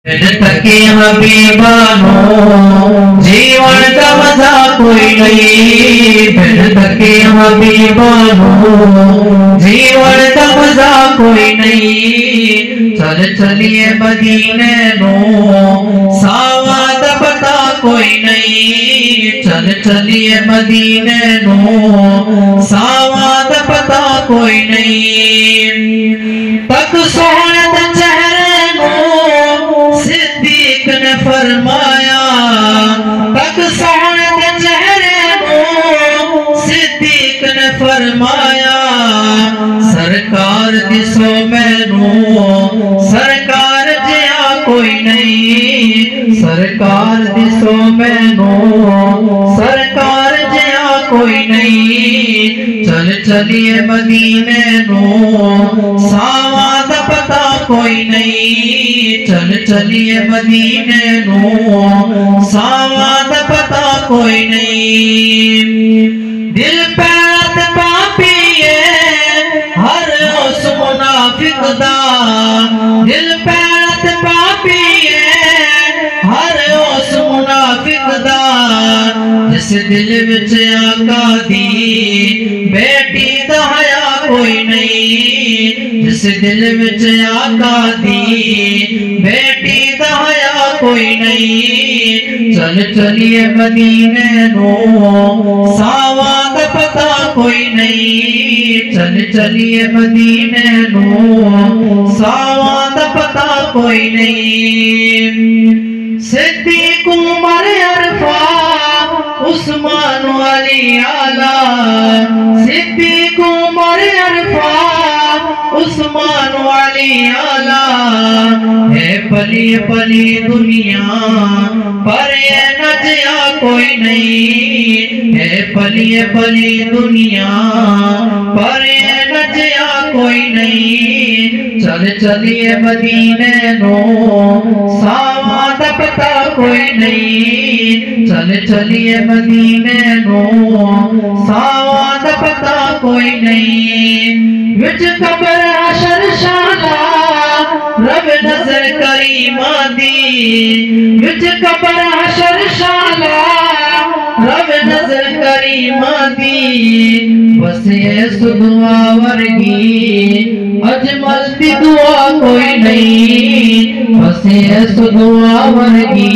تکے حبیبانو جیون کا مزہ کوئی نہیں، پھر تکے حبیبانو جیون کا مزہ کوئی نہیں۔ چل چلیے مدینے نو ساواد پتا کوئی نہیں، چل چلیے مدینے نو ساواد پتا کوئی نہیں۔ تک سونے چہرے نو صدیق نے فرمایا، تک سونے چہرے نو صدیق نے فرمایا، سرکار دسو مینو سرکار جیا کوئی نہیں، سرکار دسو مینو سرکار جیا کوئی نہیں۔ چل چلیے مدینے نو ساواد پتا کوئی نہیں، چل چلیے مدینے نو ساواد پتا کوئی نہیں۔ دل پیرت پاپیے ہر اس منافق دا، دل پیرت پاپیے ہر اس منافق دا، جس دل وچ آقا دی بیٹی دا حیا کوئی نہیں، جس دل وچ آقا دی بیٹی دا حیا کوئی نہیں۔ چل چلیے مدینے نو ساواد پتا کوئی نہیں، چل چلیے مدینے نو ساواد پتا کوئی نہیں۔ صدیق عمر عرفہ عثمان علی اعلیٰ، صدیق عمر عرفہ عثمان علی اعلیٰ، ہے پلی پلی دنیا پر یہ نجیا کوئی نہیں، ہے پلی پلی دنیا پر یہ نجیا کوئی نہیں۔ چل چلیے مدینے نو ساواد پتا کوئی نہیں، چل چلیے مدینے نو ساواد پتا کوئی نہیں۔ وچ قبر حشر شالا رب نظر کریمہ دی، وچ قبر حشر شالا رب نظر کریمہ دی، بس اس دعا ورگی اجمل دی دعا کوئی نہیں، بس اس دعا ورگی